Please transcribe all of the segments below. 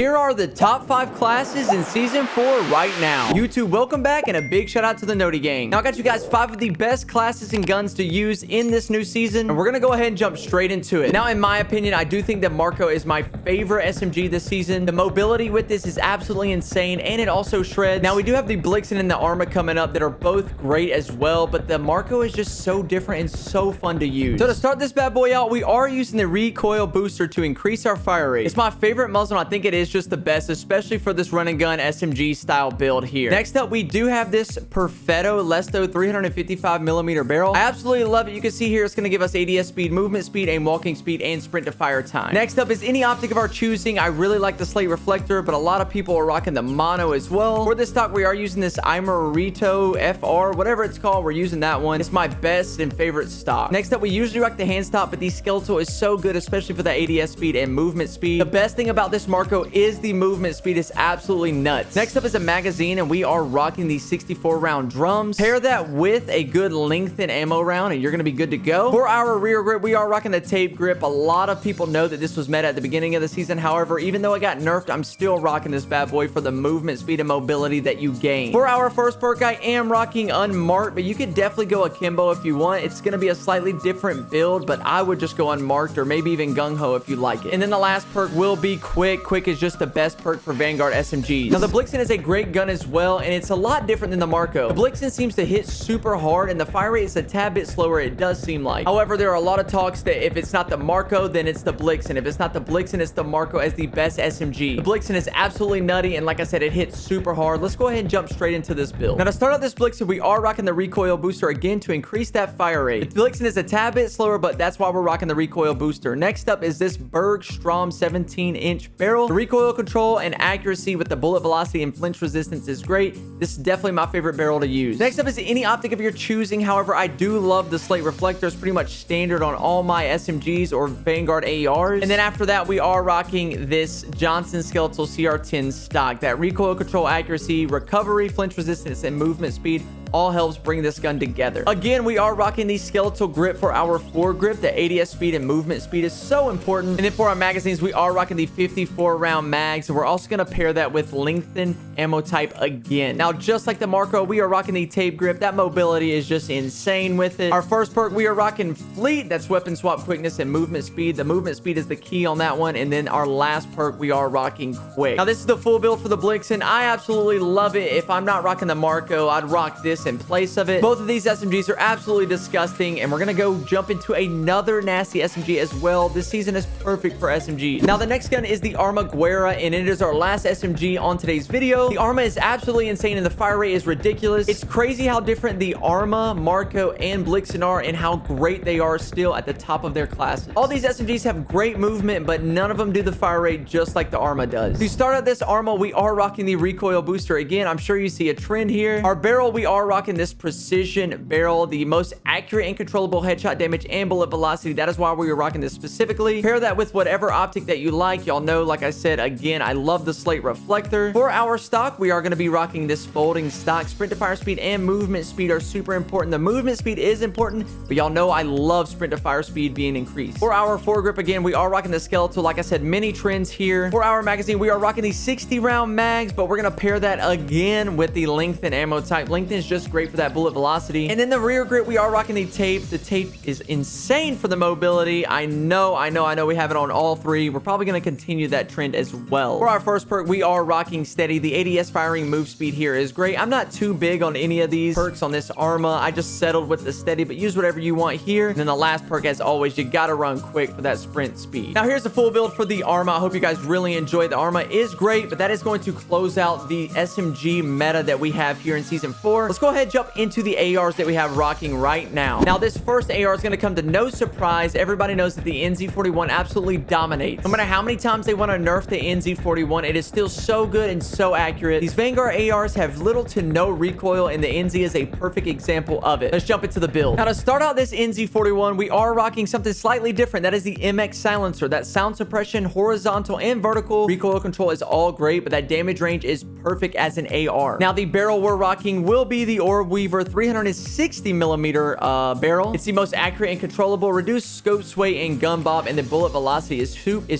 Here are the top 5 classes in Season 4 right now. YouTube, welcome back, and a big shout out to the Noti Gang. Now, I got you guys 5 of the best classes and guns to use in this new season, and we're gonna go ahead and jump straight into it. Now, in my opinion, I do think that Marco is my favorite SMG this season. The mobility with this is absolutely insane, and it also shreds. Now, we do have the Blixen and the Arma coming up that are both great as well, but the Marco is just so different and so fun to use. So to start this bad boy out, we are using the recoil booster to increase our fire rate. It's my favorite muzzle, and I think it is just the best, especially for this run and gun SMG style build here. Next up, we do have this Perfetto Lesto 355mm barrel. I absolutely love it. You can see here it's going to give us ADS speed, movement speed, aim walking speed, and sprint to fire time. Next up is any optic of our choosing. I really like the slate reflector, but a lot of people are rocking the mono as well. For this stock, we are using this Armaguerra FR, whatever it's called. We're using that one. It's my best and favorite stock. Next up, we usually rock the hand stop, but the skeletal is so good, especially for the ADS speed and movement speed. The best thing about this Marco is the movement speed is absolutely nuts. Next up is a magazine, and we are rocking the 64 round drums. Pair that with a good length and ammo round, and you're going to be good to go. For our rear grip, we are rocking the tape grip. A lot of people know that this was meta at the beginning of the season. However, even though it got nerfed, I'm still rocking this bad boy for the movement speed and mobility that you gain. For our first perk, I am rocking unmarked, but you could definitely go akimbo if you want. It's going to be a slightly different build, but I would just go unmarked or maybe even gung-ho if you like it. And then the last perk will be quick. Quick is just the best perk for Vanguard SMGs. Now, the Blixen is a great gun as well, and it's a lot different than the Marco. The Blixen seems to hit super hard, and the fire rate is a tad bit slower, it does seem like. However, there are a lot of talks that if it's not the Marco, then it's the Blixen. If it's not the Blixen, it's the Marco as the best SMG. The Blixen is absolutely nutty, and like I said, it hits super hard. Let's go ahead and jump straight into this build. Now, to start out this Blixen, we are rocking the recoil booster again to increase that fire rate. The Blixen is a tad bit slower, but that's why we're rocking the recoil booster. Next up is this Bergstrom 17-inch barrel. The recoil control and accuracy with the bullet velocity and flinch resistance is great. This is definitely my favorite barrel to use. Next up is any optic of your choosing. However, I do love the slate reflector. It's pretty much standard on all my SMGs or Vanguard ARs. And then after that, we are rocking this Johnson Skeletal CR10 stock. That recoil control, accuracy, recovery, flinch resistance, and movement speed all helps bring this gun together. Again, we are rocking the skeletal grip for our foregrip. The ADS speed and movement speed is so important. And then for our magazines, we are rocking the 54 round mags, and we're also going to pair that with lengthened ammo type again. Now, just like the Marco, we are rocking the tape grip. That mobility is just insane with it. Our first perk, we are rocking fleet. That's weapon swap quickness and movement speed. The movement speed is the key on that one. And then our last perk, we are rocking quick. Now, this is the full build for the Blixen. I absolutely love it. If I'm not rocking the Marco, I'd rock this in place of it. Both of these SMGs are absolutely disgusting, and we're gonna go jump into another nasty SMG as well. This season is perfect for SMGs. Now, the next gun is the Armaguerra, and it is our last SMG on today's video. The Arma is absolutely insane, and the fire rate is ridiculous. It's crazy how different the Arma, Marco, and Blixen are, and how great they are still at the top of their classes. All these SMGs have great movement, but none of them do the fire rate just like the Arma does. To start out this Arma, we are rocking the recoil booster again. I'm sure you see a trend here. Our barrel, we are rocking this precision barrel, the most accurate and controllable headshot damage and bullet velocity. That is why we are rocking this specifically. Pair that with whatever optic that you like. Y'all know, like I said, again, I love the slate reflector. For our stock, we are going to be rocking this folding stock. Sprint to fire speed and movement speed are super important. The movement speed is important, but y'all know I love sprint to fire speed being increased. For our foregrip, again, we are rocking the skeletal. Like I said, many trends here. For our magazine, we are rocking the 60 round mags, but we're going to pair that again with the lengthen ammo type. Lengthen is just great for that bullet velocity. And then the rear grip, we are rocking the tape. The tape is insane for the mobility. I know we have it on all 3. We're probably going to continue that trend as well. For our first perk, we are rocking steady. The ADS firing move speed here is great. I'm not too big on any of these perks on this Arma. I just settled with the steady, but use whatever you want here. And then the last perk, as always, you got to run quick for that sprint speed. Now, here's the full build for the Arma. I hope you guys really enjoyed. The Arma is great, but that is going to close out the SMG meta that we have here in Season 4. Let's go ahead and jump into the ARs that we have rocking right now. Now, this first AR is going to come to no surprise. Everybody knows that the NZ41 absolutely dominates. No matter how many times they want to nerf the NZ41, it is still so good and so accurate. These Vanguard ARs have little to no recoil, and the NZ is a perfect example of it. Let's jump into the build. Now, to start out this NZ41, we are rocking something slightly different. That is the MX silencer. That sound suppression, horizontal and vertical recoil control is all great, but that damage range is perfect as an AR. Now, the barrel we're rocking will be the the Orb Weaver 360 millimeter barrel. It's the most accurate and controllable. Reduced scope sway and gun bob, and the bullet velocity is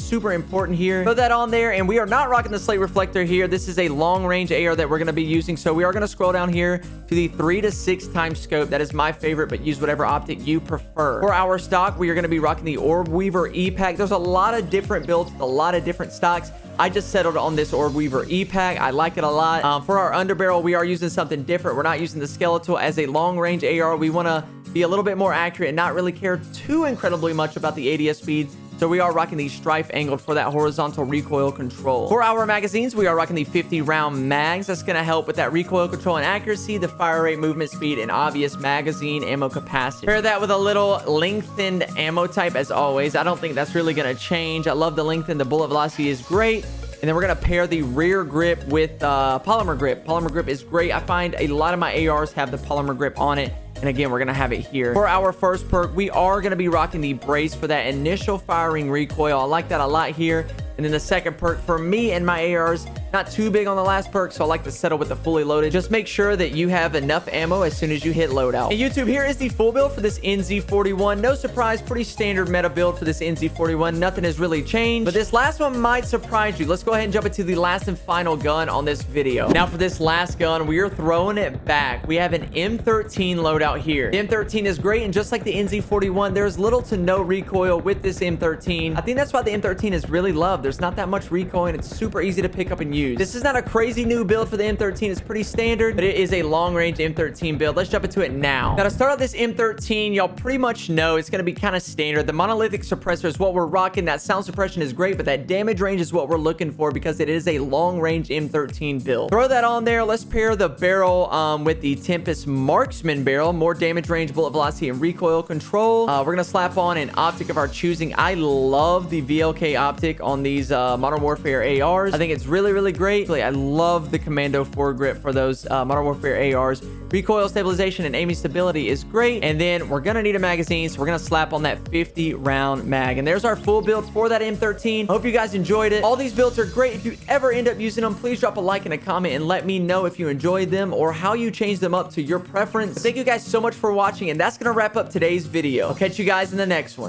super important here. Put that on there, and we are not rocking the slate reflector here. This is a long range AR that we're going to be using, so we are going to scroll down here to the 3 to 6 times scope. That is my favorite, but use whatever optic you prefer. For our stock, we are going to be rocking the Orb Weaver E-Pack. There's a lot of different builds, a lot of different stocks. I just settled on this Orb Weaver E-Pack. I like it a lot. For our underbarrel, we are using something different. We're not using the skeletal as a long-range AR. We want to be a little bit more accurate and not really care too incredibly much about the ADS speed. So we are rocking the strife angled for that horizontal recoil control. For our magazines, we are rocking the 50 round mags. That's going to help with that recoil control and accuracy, the fire rate, movement speed, and obvious magazine ammo capacity. Pair that with a little lengthened ammo type as always. I don't think that's really going to change. I love the lengthen. The bullet velocity is great. And then we're going to pair the rear grip with polymer grip. Polymer grip is great. I find a lot of my ARs have the polymer grip on it. And again, we're going to have it here. For our first perk, we are going to be rocking the brace for that initial firing recoil. I like that a lot here. And then the second perk for me and my ARs, not too big on the last perk, so I like to settle with the fully loaded. Just make sure that you have enough ammo as soon as you hit loadout. And YouTube, here is the full build for this NZ41. No surprise, pretty standard meta build for this NZ41. Nothing has really changed, but this last one might surprise you. Let's go ahead and jump into the last and final gun on this video. Now for this last gun, we are throwing it back. We have an M13 loadout here. The M13 is great, and just like the NZ41, there's little to no recoil with this M13. I think that's why the M13 is really loved. There's not that much recoil, and it's super easy to pick up and use. This is not a crazy new build for the M13. It's pretty standard, but it is a long-range M13 build. Let's jump into it now. Now, to start out this M13, y'all pretty much know it's going to be kind of standard. The monolithic suppressor is what we're rocking. That sound suppression is great, but that damage range is what we're looking for because it is a long-range M13 build. Throw that on there. Let's pair the barrel with the Tempest Marksman barrel. More damage range, bullet velocity, and recoil control. We're going to slap on an optic of our choosing. I love the VLK optic on these Modern Warfare ARs. I think it's really great. I love the Commando foregrip for those Modern Warfare ARs. Recoil stabilization and aiming stability is great. And then we're going to need a magazine, so we're going to slap on that 50 round mag. And there's our full build for that M13. Hope you guys enjoyed it. All these builds are great. If you ever end up using them, please drop a like and a comment and let me know if you enjoyed them or how you change them up to your preference. Thank you guys so much for watching, and that's going to wrap up today's video. I'll catch you guys in the next one.